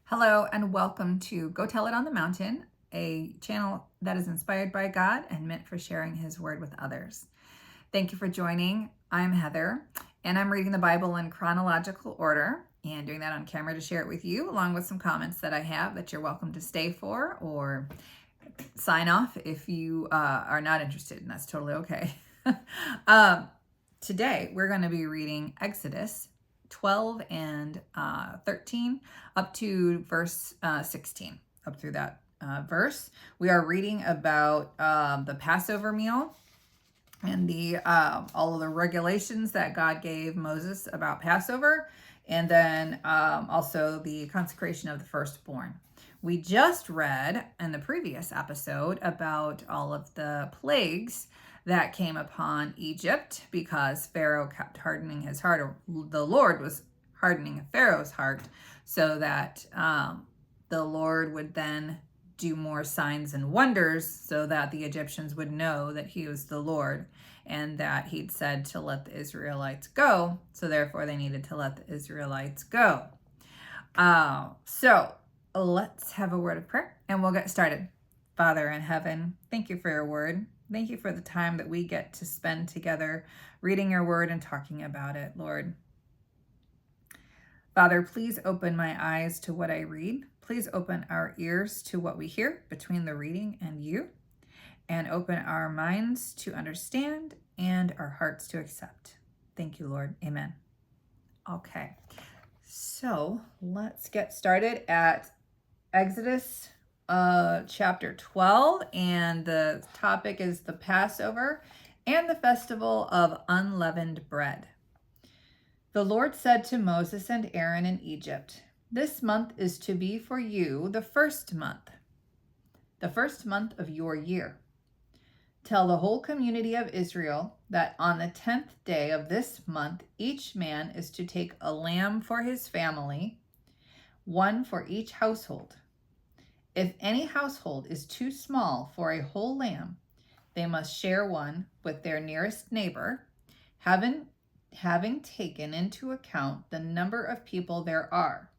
Hello and welcome to Go Tell It on the Mountain, a channel that is inspired by God and meant for sharing His Word with others. Thank you for joining. I'm Heather, and I'm reading the Bible in chronological order and doing that on camera to share it with you, along with some comments that I have that you're welcome to stay for or sign off if you are not interested, and that's totally okay. Today, we're going to be reading Exodus 12 and 13 up to verse 16. Up through that verse, we are reading about the Passover meal and the all of the regulations that God gave Moses about Passover, and then also the consecration of the firstborn. We just read in the previous episode about all of the plagues that came upon Egypt because Pharaoh kept hardening his heart, or the Lord was hardening Pharaoh's heart, so that the Lord would then do more signs and wonders so that the Egyptians would know that He was the Lord and that He'd said to let the Israelites go. So therefore they needed to let the Israelites go. So let's have a word of prayer and we'll get started. Father in heaven, thank you for your word. Thank you for the time that we get to spend together reading your word and talking about it, Lord. Father, please open my eyes to what I read. Please open our ears to what we hear between the reading and you, and open our minds to understand and our hearts to accept. Thank you, Lord. Amen. Okay, so let's get started at Exodus chapter 12, and the topic is the Passover and the festival of unleavened bread. The Lord said to Moses and Aaron in Egypt, "This month is to be for you the first month of your year. Tell the whole community of Israel that on the 10th day of this month, each man is to take a lamb for his family, one for each household. If any household is too small for a whole lamb, they must share one with their nearest neighbor, having taken into account the number of people there are.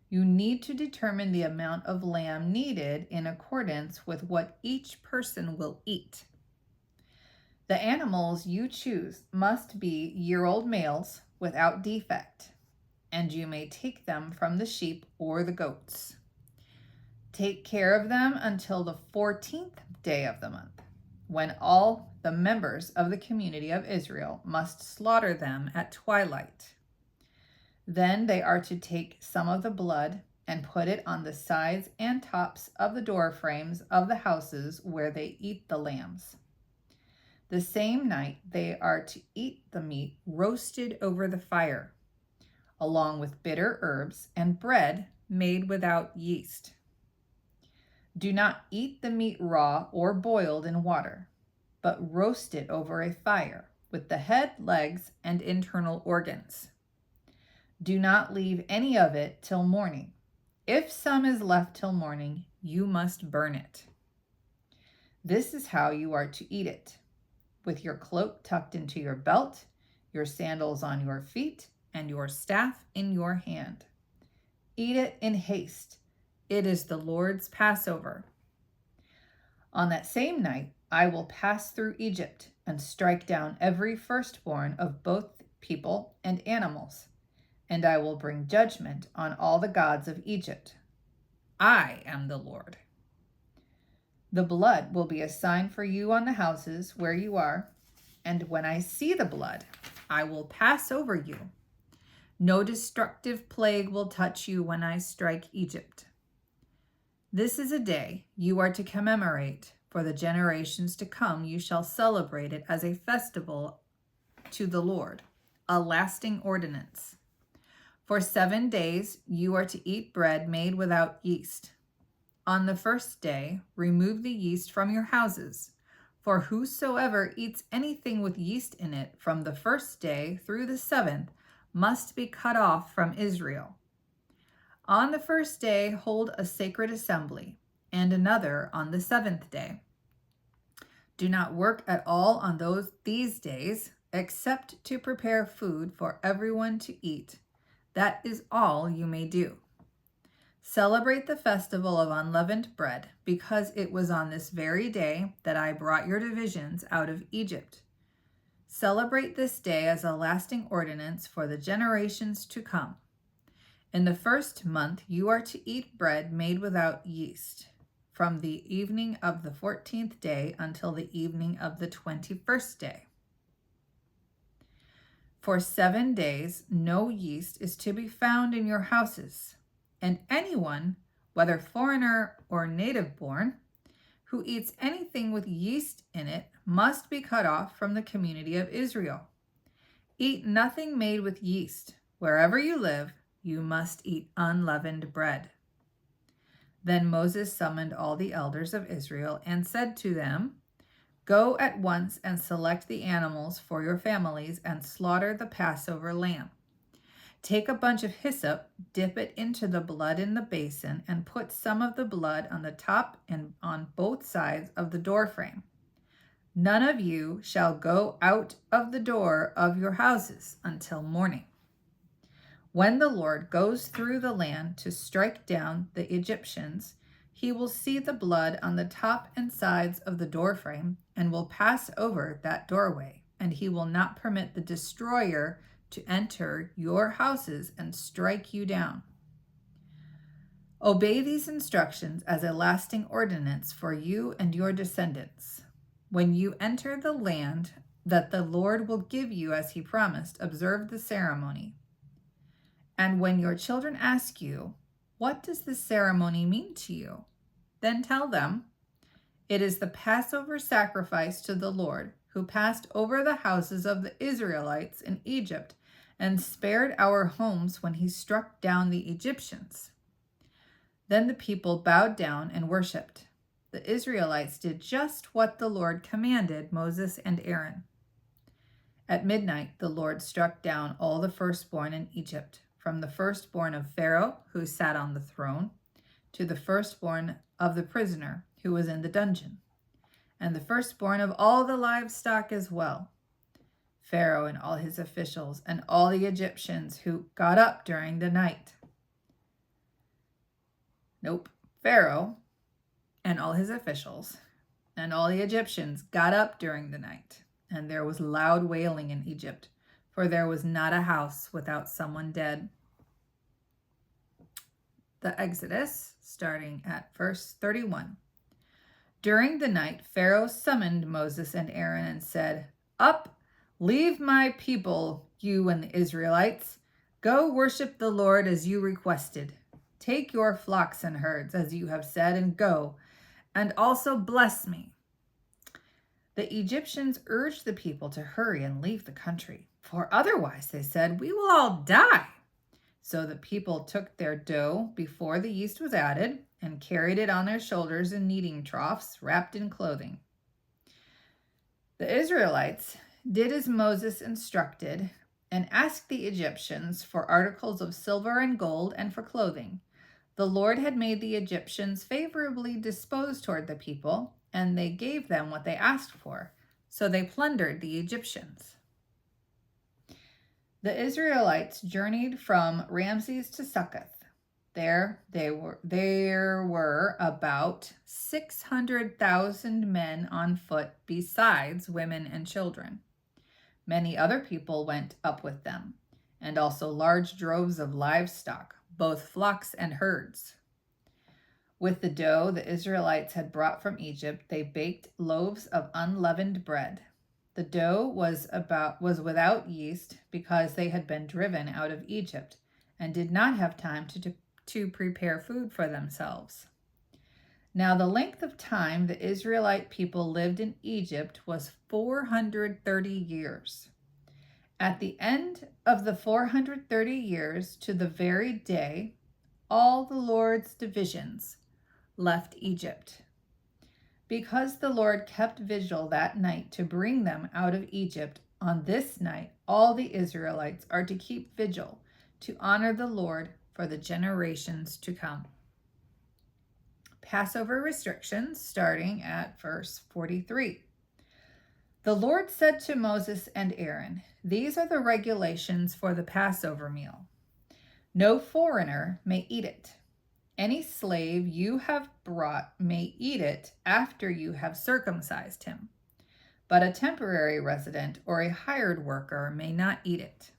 You need to determine the amount of lamb needed in accordance with what each person will eat. The animals you choose must be year-old males without defect, and you may take them from the sheep or the goats. Take care of them until the 14th day of the month, when all the members of the community of Israel must slaughter them at twilight. Then they are to take some of the blood and put it on the sides and tops of the door frames of the houses where they eat the lambs. The same night they are to eat the meat roasted over the fire, along with bitter herbs and bread made without yeast. Do not eat the meat raw or boiled in water, but roast it over a fire with the head, legs, and internal organs. Do not leave any of it till morning. If some is left till morning, you must burn it. This is how you are to eat it, with your cloak tucked into your belt, your sandals on your feet, and your staff in your hand. Eat it in haste. It is the Lord's Passover. On that same night, I will pass through Egypt and strike down every firstborn of both people and animals, and I will bring judgment on all the gods of Egypt. I am the Lord. The blood will be a sign for you on the houses where you are, and when I see the blood, I will pass over you. No destructive plague will touch you when I strike Egypt. This is a day you are to commemorate. For the generations to come, you shall celebrate it as a festival to the Lord, a lasting ordinance. For 7 days you are to eat bread made without yeast. On the first day, remove the yeast from your houses, for whosoever eats anything with yeast in it from the first day through the 7th must be cut off from Israel. On the first day, hold a sacred assembly, and another on the 7th day. Do not work at all on these days, except to prepare food for everyone to eat. That is all you may do. Celebrate the festival of unleavened bread, because it was on this very day that I brought your divisions out of Egypt. Celebrate this day as a lasting ordinance for the generations to come. In the first month you are to eat bread made without yeast, from the evening of the 14th day until the evening of the 21st day. For 7 days no yeast is to be found in your houses, and anyone, whether foreigner or native born, who eats anything with yeast in it must be cut off from the community of Israel. Eat nothing made with yeast. Wherever you live, you must eat unleavened bread. Then Moses summoned all the elders of Israel and said to them, Go at once and select the animals for your families and slaughter the Passover lamb. Take a bunch of hyssop, dip it into the blood in the basin, and put some of the blood on the top and on both sides of the doorframe. None of you shall go out of the door of your houses until morning. When the Lord goes through the land to strike down the Egyptians, he will see the blood on the top and sides of the doorframe and will pass over that doorway, and he will not permit the destroyer to enter your houses and strike you down. Obey these instructions as a lasting ordinance for you and your descendants. When you enter the land that the Lord will give you as he promised, observe the ceremony. And when your children ask you, What does this ceremony mean to you? Then tell them, It is the Passover sacrifice to the Lord, who passed over the houses of the Israelites in Egypt and spared our homes when he struck down the Egyptians. Then the people bowed down and worshipped. The Israelites did just what the Lord commanded Moses and Aaron. At midnight, the Lord struck down all the firstborn in Egypt, from the firstborn of Pharaoh, who sat on the throne, to the firstborn of the prisoner who was in the dungeon, and the firstborn of all the livestock as well. Pharaoh and all his officials, and all the Egyptians who got up during the night. Pharaoh and all his officials, and all the Egyptians got up during the night, and there was loud wailing in Egypt, for there was not a house without someone dead. The Exodus, starting at verse 31. During the night, Pharaoh summoned Moses and Aaron and said, Up, leave my people, you and the Israelites. Go worship the Lord as you requested. Take your flocks and herds, as you have said, and go, and also bless me. The Egyptians urged the people to hurry and leave the country, for otherwise, they said, we will all die. So the people took their dough before the yeast was added and carried it on their shoulders in kneading troughs wrapped in clothing. The Israelites did as Moses instructed and asked the Egyptians for articles of silver and gold and for clothing. The Lord had made the Egyptians favorably disposed toward the people, and they gave them what they asked for. So they plundered the Egyptians. The Israelites journeyed from Ramses to Succoth. There were about 600,000 men on foot, besides women and children. Many other people went up with them, and also large droves of livestock, both flocks and herds. With the dough the Israelites had brought from Egypt, they baked loaves of unleavened bread. The dough was without yeast because they had been driven out of Egypt and did not have time to prepare food for themselves. Now the length of time the Israelite people lived in Egypt was 430 years. At the end of the 430 years, to the very day, all the Lord's divisions left Egypt. Because the Lord kept vigil that night to bring them out of Egypt, on this night all the Israelites are to keep vigil to honor the Lord for the generations to come. Passover restrictions, starting at verse 43. The Lord said to Moses and Aaron, These are the regulations for the Passover meal. No foreigner may eat it. Any slave you have brought may eat it after you have circumcised him, but a temporary resident or a hired worker may not eat it.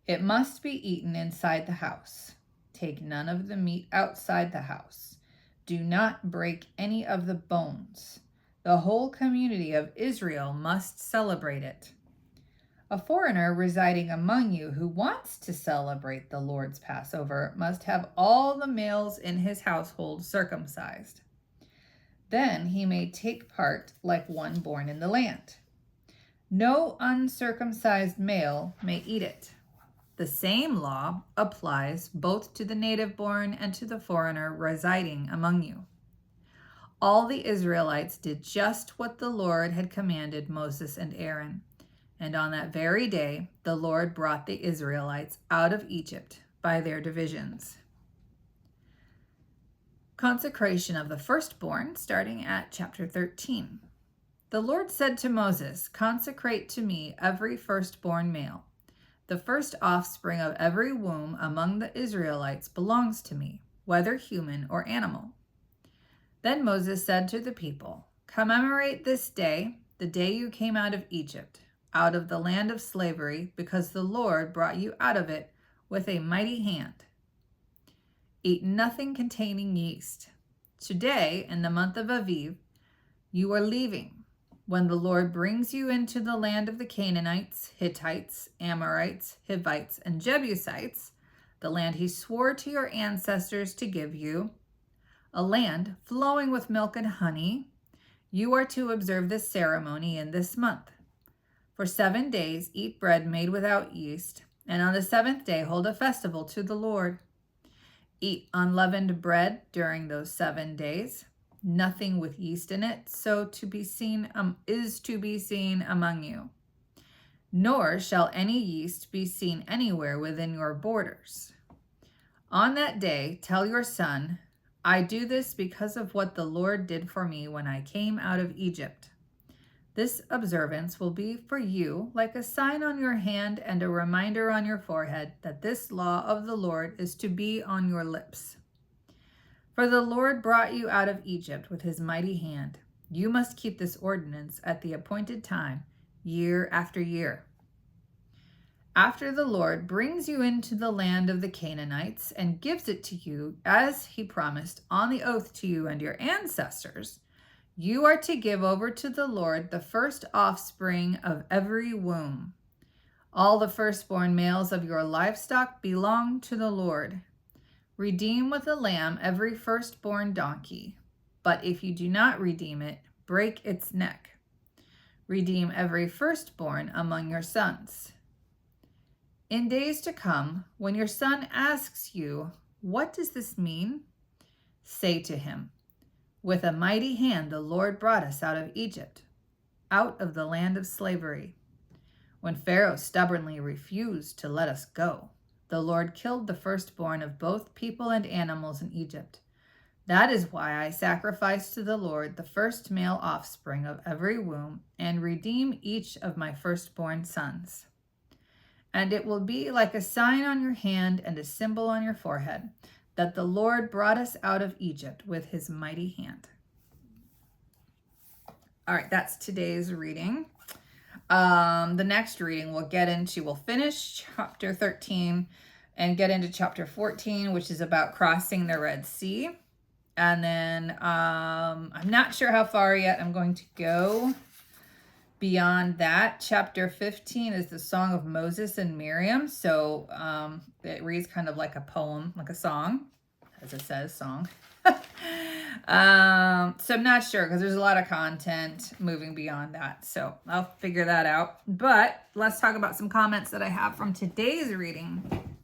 It must be eaten inside the house. Take none of the meat outside the house. Do not break any of the bones. The whole community of Israel must celebrate it. A foreigner residing among you who wants to celebrate the Lord's Passover must have all the males in his household circumcised. Then he may take part like one born in the land. No uncircumcised male may eat it. The same law applies both to the native born and to the foreigner residing among you. All the Israelites did just what the Lord had commanded Moses and Aaron. And on that very day, the Lord brought the Israelites out of Egypt by their divisions. Consecration of the firstborn, starting at chapter 13. The Lord said to Moses, "Consecrate to me every firstborn male. The first offspring of every womb among the Israelites belongs to me, whether human or animal." Then Moses said to the people, "Commemorate this day, the day you came out of Egypt, out of the land of slavery, because the Lord brought you out of it with a mighty hand. Eat nothing containing yeast. Today, in the month of Aviv, you are leaving, when the Lord brings you into the land of the Canaanites, Hittites, Amorites, Hivites, and Jebusites, the land he swore to your ancestors to give you, a land flowing with milk and honey. You are to observe this ceremony in this month. For 7 days, eat bread made without yeast, and on the 7th day, hold a festival to the Lord. Eat unleavened bread during those 7 days, nothing with yeast in it, so is to be seen among you. Nor shall any yeast be seen anywhere within your borders. On that day, tell your son, I do this because of what the Lord did for me when I came out of Egypt. This observance will be for you like a sign on your hand and a reminder on your forehead that this law of the Lord is to be on your lips. For the Lord brought you out of Egypt with his mighty hand. You must keep this ordinance at the appointed time, year after year. After the Lord brings you into the land of the Canaanites and gives it to you as he promised on the oath to you and your ancestors, you are to give over to the Lord the first offspring of every womb. All the firstborn males of your livestock belong to the Lord. Redeem with a lamb every firstborn donkey, but if you do not redeem it, break its neck. Redeem every firstborn among your sons. In days to come, when your son asks you, "What does this mean?" say to him, "With a mighty hand the Lord brought us out of Egypt, out of the land of slavery. When Pharaoh stubbornly refused to let us go, the Lord killed the firstborn of both people and animals in Egypt. That is why I sacrifice to the Lord the first male offspring of every womb and redeem each of my firstborn sons. And it will be like a sign on your hand and a symbol on your forehead that the Lord brought us out of Egypt with his mighty hand." All right, that's today's reading. The next reading we'll finish chapter 13 and get into chapter 14, which is about crossing the Red Sea. And then I'm not sure how far yet I'm going to go beyond that. Chapter 15 is the Song of Moses and Miriam. So it reads kind of like a poem, like a song, as it says, song. So I'm not sure because there's a lot of content moving beyond that. So I'll figure that out. But let's talk about some comments that I have from today's reading.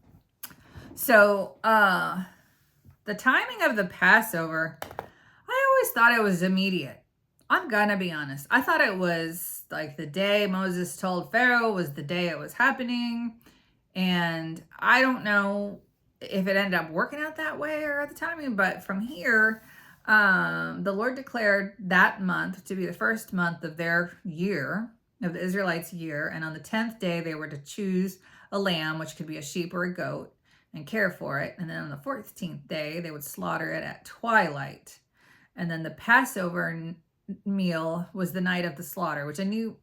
So the timing of the Passover, I always thought it was immediate. I'm gonna be honest. I thought it was like the day Moses told Pharaoh was the day it was happening. And I don't know if it ended up working out that way or at the timing, but from here, the Lord declared that month to be the first month of their year, of the Israelites' year. And on the 10th day, they were to choose a lamb, which could be a sheep or a goat. and care for it. And then on the 14th day, they would slaughter it at twilight. And then the Passover meal was the night of the slaughter, which I'm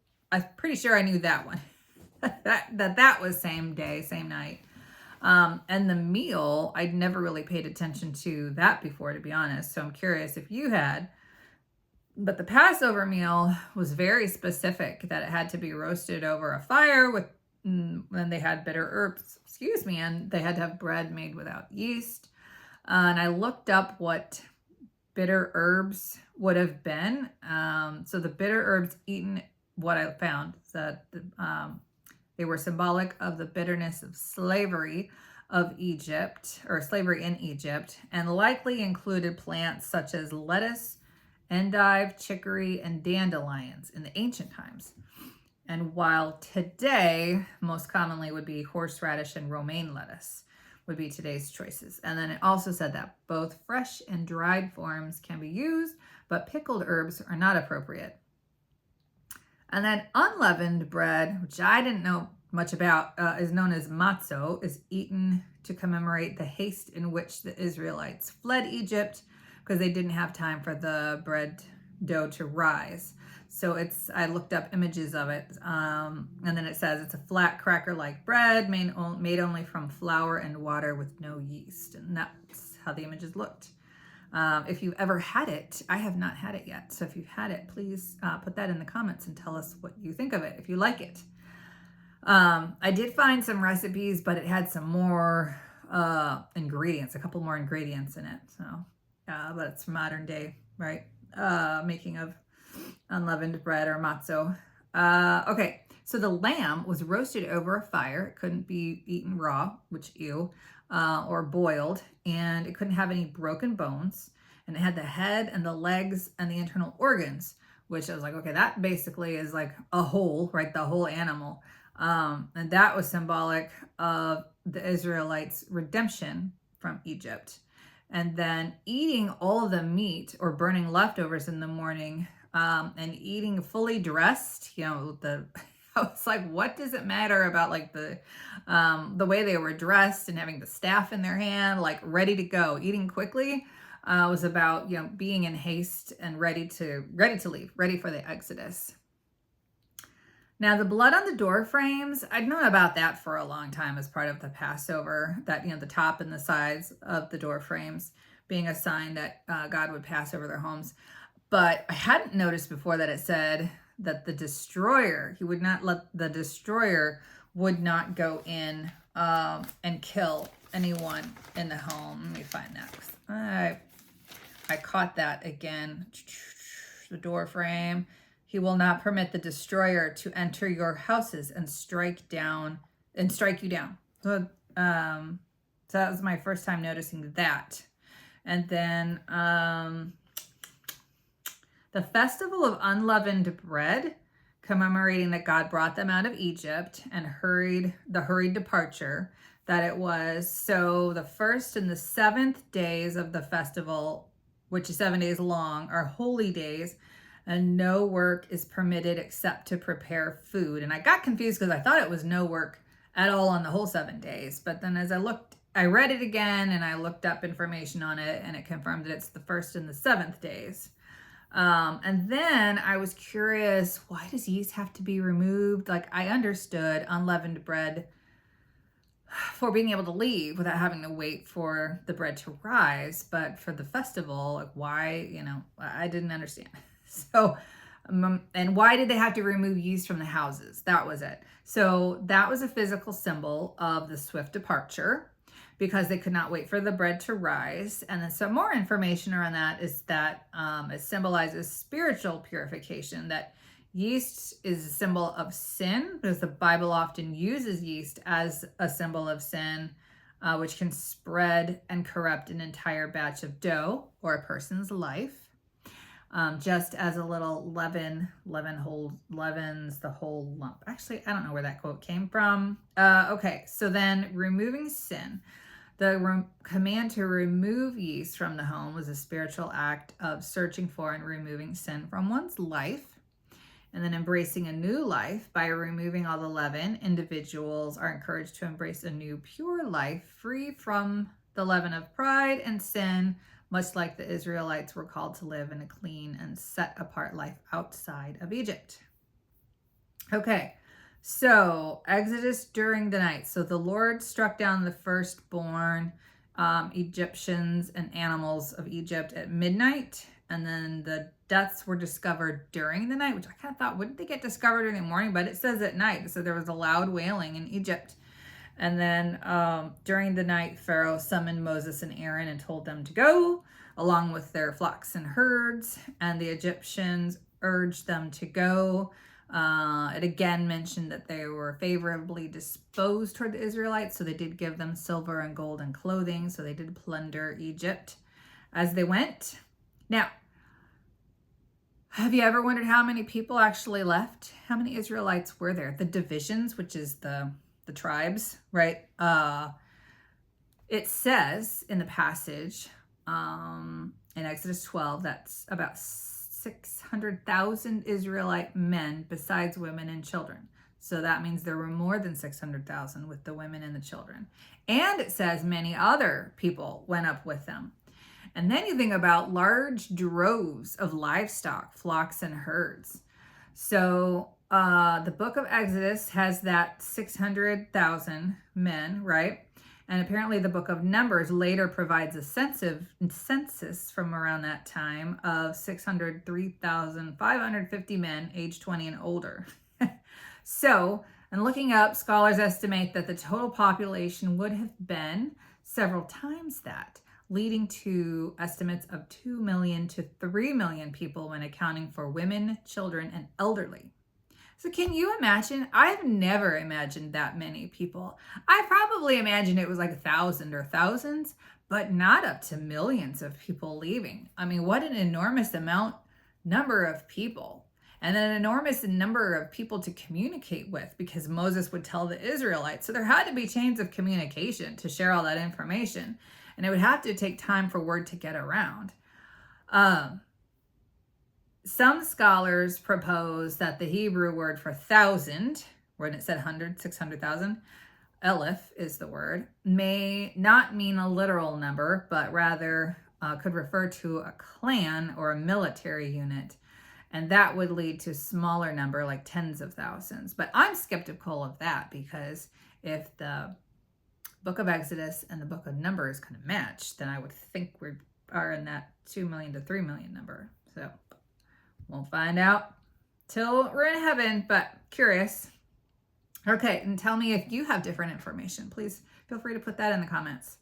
pretty sure I knew that one. that was same day, same night. And the meal, I'd never really paid attention to that before, to be honest. So I'm curious if you had. But the Passover meal was very specific that it had to be roasted over a fire with, and they had bitter herbs, and they had to have bread made without yeast. And I looked up what bitter herbs would have been. So the bitter herbs eaten, what I found, that they were symbolic of the bitterness of slavery of Egypt, or slavery in Egypt, and likely included plants such as lettuce, endive, chicory, and dandelions in the ancient times. And while today most commonly would be horseradish and romaine lettuce would be today's choices. And then it also said that both fresh and dried forms can be used, but pickled herbs are not appropriate. And then unleavened bread, which I didn't know much about, is known as matzo, is eaten to commemorate the haste in which the Israelites fled Egypt because they didn't have time for the bread dough to rise. So I looked up images of it, and then it says it's a flat cracker-like bread made only from flour and water with no yeast. And that's how the images looked. If you've ever had it, I have not had it yet. So if you've had it, please put that in the comments and tell us what you think of it, if you like it. I did find some recipes, but it had some more ingredients, a couple more ingredients in it. So, but it's modern day, right? Making of unleavened bread or matzo. Okay, so the lamb was roasted over a fire. It couldn't be eaten raw, which or boiled, and it couldn't have any broken bones. And it had the head and the legs and the internal organs, which I was like, okay, that basically is like a whole, right? The whole animal. And that was symbolic of the Israelites' redemption from Egypt. And then eating all the meat or burning leftovers in the morning, and eating fully dressed, I was like, what does it matter about like the way they were dressed and having the staff in their hand, like ready to go, eating quickly, was about, being in haste and ready to leave, ready for the Exodus. Now, the blood on the door frames, I'd known about that for a long time as part of the Passover, that, the top and the sides of the door frames being a sign that God would pass over their homes. But I hadn't noticed before that it said that the destroyer, the destroyer would not go in and kill anyone in the home. Let me find that. I caught that again. The door frame. He will not permit the destroyer to enter your houses and strike you down. So that was my first time noticing that. And then the festival of unleavened bread, commemorating that God brought them out of Egypt and hurried departure that it was. So the first and the 7th days of the festival, which is 7 days long, are holy days, and no work is permitted except to prepare food. And I got confused because I thought it was no work at all on the whole 7 days. But then as I read it again and I looked up information on it, and it confirmed that it's the 1st and the 7th days. And then I was curious, why does yeast have to be removed? Like, I understood unleavened bread for being able to leave without having to wait for the bread to rise. But for the festival, like, why, I didn't understand. So, and why did they have to remove yeast from the houses? That was it. So that was a physical symbol of the swift departure, because they could not wait for the bread to rise. And then some more information around that is that it symbolizes spiritual purification, that yeast is a symbol of sin, because the Bible often uses yeast as a symbol of sin, which can spread and corrupt an entire batch of dough or a person's life. Just as a little leavens the whole lump. Actually, I don't know where that quote came from. Okay, so then removing sin. The command to remove yeast from the home was a spiritual act of searching for and removing sin from one's life. And then embracing a new life by removing all the leaven, individuals are encouraged to embrace a new pure life free from the leaven of pride and sin, much like the Israelites were called to live in a clean and set apart life outside of Egypt. Okay, so Exodus during the night. So the Lord struck down the firstborn Egyptians and animals of Egypt at midnight. And then the deaths were discovered during the night, which I kind of thought, wouldn't they get discovered in the morning? But it says at night. So there was a loud wailing in Egypt. And then during the night, Pharaoh summoned Moses and Aaron and told them to go, along with their flocks and herds. And the Egyptians urged them to go. It again mentioned that they were favorably disposed toward the Israelites, so they did give them silver and gold and clothing, so they did plunder Egypt as they went. Now, have you ever wondered how many people actually left? How many Israelites were there? The divisions, which is the tribes, right? It says in the passage in Exodus 12, that's about 600,000 Israelite men besides women and children. So that means there were more than 600,000 with the women and the children. And it says many other people went up with them. And then you think about large droves of livestock, flocks and herds. So the book of Exodus has that 600,000 men, right? And apparently the book of Numbers later provides a census from around that time of 603,550 men aged 20 and older. So, and looking up, scholars estimate that the total population would have been several times that, leading to estimates of 2 million to 3 million people when accounting for women, children, and elderly. So can you imagine? I've never imagined that many people. I probably imagined it was like 1,000 or thousands, but not up to millions of people leaving. I mean, what an enormous number of people. And then an enormous number of people to communicate with, because Moses would tell the Israelites. So there had to be chains of communication to share all that information. And it would have to take time for word to get around. Some scholars propose that the Hebrew word for 1,000, when it said 100, 600,000, Aleph is the word, may not mean a literal number, but rather could refer to a clan or a military unit. And that would lead to a smaller number, like tens of thousands. But I'm skeptical of that, because if the book of Exodus and the book of Numbers kind of match, then I would think we are in that 2 million to 3 million number. So we'll find out till we're in heaven, but curious. Okay, and tell me if you have different information. Please feel free to put that in the comments.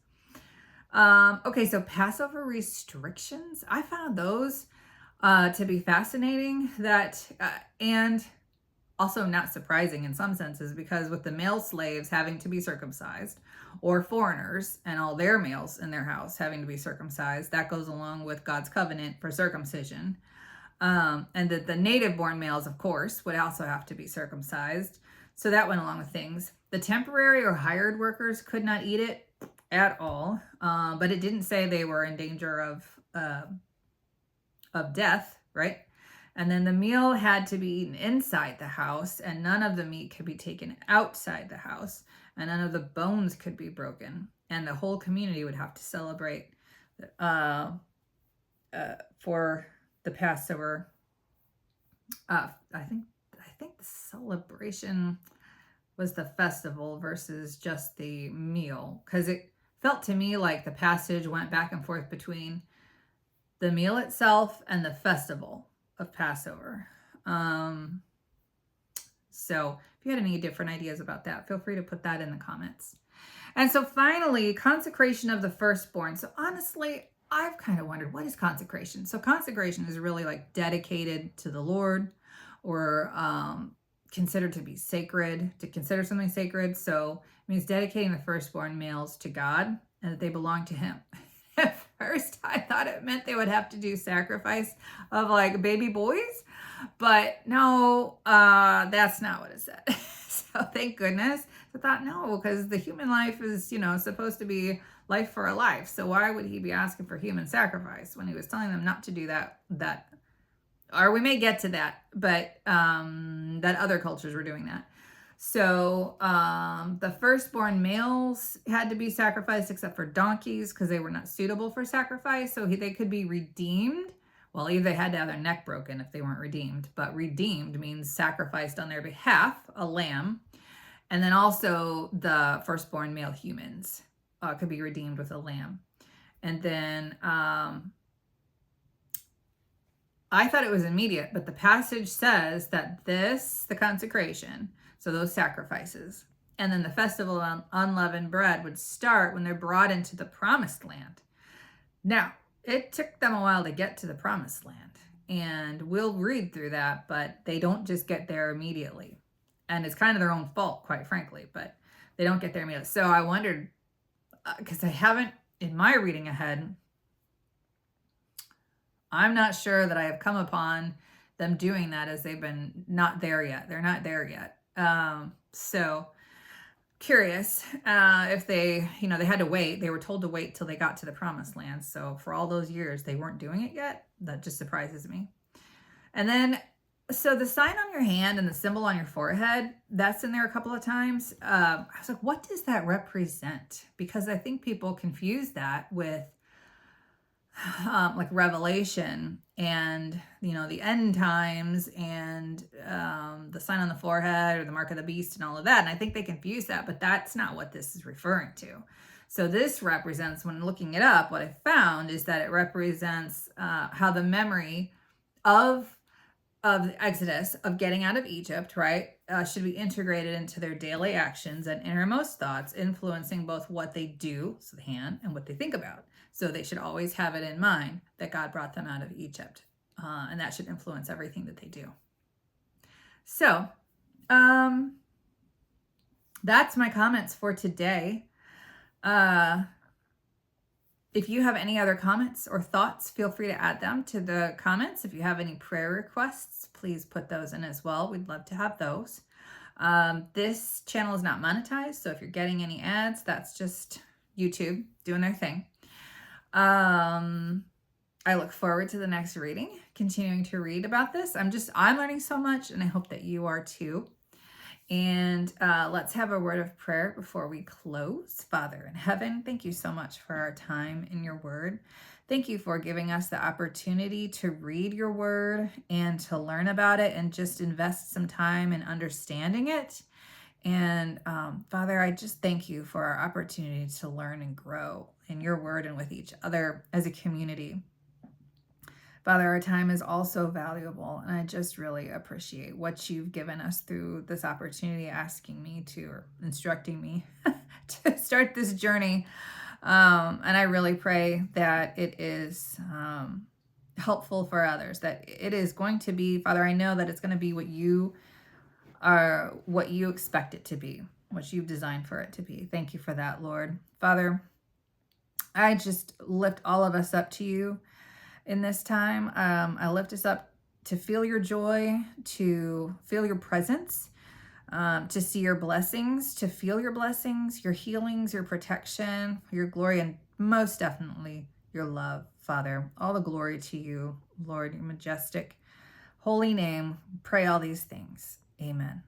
Okay, so Passover restrictions. I found those to be fascinating, and also not surprising in some senses, because with the male slaves having to be circumcised, or foreigners and all their males in their house having to be circumcised, that goes along with God's covenant for circumcision. And that the native born males, of course, would also have to be circumcised. So that went along with things. The temporary or hired workers could not eat it at all, but it didn't say they were in danger of death, right? And then the meal had to be eaten inside the house, and none of the meat could be taken outside the house, and none of the bones could be broken. And the whole community would have to celebrate for the Passover. I think the celebration was the festival versus just the meal, because it felt to me like the passage went back and forth between the meal itself and the festival of Passover. So if you had any different ideas about that, feel free to put that in the comments. And so finally, consecration of the firstborn. So honestly, I've kind of wondered, what is consecration? So consecration is really like dedicated to the Lord, or considered to be sacred, to consider something sacred. So it means dedicating the firstborn males to God and that they belong to Him. At first, I thought it meant they would have to do sacrifice of like baby boys, but no, that's not what it said. So thank goodness. I thought, no, because the human life is, supposed to be life for a life. So why would He be asking for human sacrifice when He was telling them not to do that or we may get to that, but that other cultures were doing that. So the firstborn males had to be sacrificed except for donkeys because they were not suitable for sacrifice. So they could be redeemed. Well, either they had to have their neck broken if they weren't redeemed, but redeemed means sacrificed on their behalf, a lamb. And then also the firstborn male humans could be redeemed with a lamb. And then I thought it was immediate, but the passage says that the consecration, so those sacrifices, and then the festival of unleavened bread would start when they're brought into the promised land. Now, it took them a while to get to the promised land, and we'll read through that, but they don't just get there immediately. And it's kind of their own fault, quite frankly, but they don't get there immediately. So I wondered, because I haven't, in my reading ahead, I'm not sure that I have come upon them doing that, as they've been not there yet. They're not there yet. So curious if they had to wait. They were told to wait till they got to the promised land. So for all those years, they weren't doing it yet. That just surprises me. And then, so the sign on your hand and the symbol on your forehead, that's in there a couple of times. I was like, what does that represent? Because I think people confuse that with like Revelation and, the end times and the sign on the forehead or the mark of the beast and all of that. And I think they confuse that, but that's not what this is referring to. So this represents, when looking it up, what I found is that it represents how the memory of the Exodus, of getting out of Egypt, right, should be integrated into their daily actions and innermost thoughts, influencing both what they do, so the hand, and what they think about. So they should always have it in mind that God brought them out of Egypt, and that should influence everything that they do. So that's my comments for today. If you have any other comments or thoughts, feel free to add them to the comments. If you have any prayer requests, please put those in as well. We'd love to have those. This channel is not monetized, so if you're getting any ads, that's just YouTube doing their thing. I look forward to the next reading, continuing to read about this. I'm learning so much, and I hope that you are too. And let's have a word of prayer before we close. Father in heaven, thank you so much for our time in your word. Thank you for giving us the opportunity to read your word and to learn about it and just invest some time in understanding it. And Father, I just thank you for our opportunity to learn and grow in your word and with each other as a community. Father, our time is also valuable, and I just really appreciate what you've given us through this opportunity, asking me to, or instructing me to start this journey. And I really pray that it is helpful for others, that it is going to be, Father, I know that it's going to be what you expect it to be, what you've designed for it to be. Thank you for that, Lord. Father, I just lift all of us up to you in this time. I lift us up to feel your joy, to feel your presence, to see your blessings, to feel your blessings, your healings, your protection, your glory, and most definitely your love, Father. All the glory to you, Lord, your majestic, holy name. Pray all these things. Amen.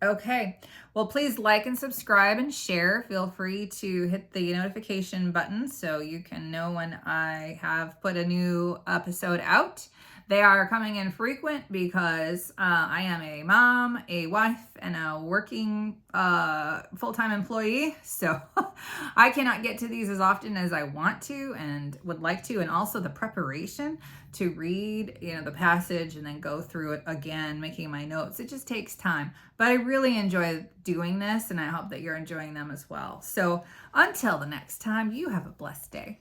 Okay, well, please like and subscribe and share. Feel free to hit the notification button so you can know when I have put a new episode out. They are coming in frequent because I am a mom, a wife, and a working full-time employee. So I cannot get to these as often as I want to and would like to. And also the preparation to read, the passage and then go through it again, making my notes. It just takes time. But I really enjoy doing this, and I hope that you're enjoying them as well. So until the next time, you have a blessed day.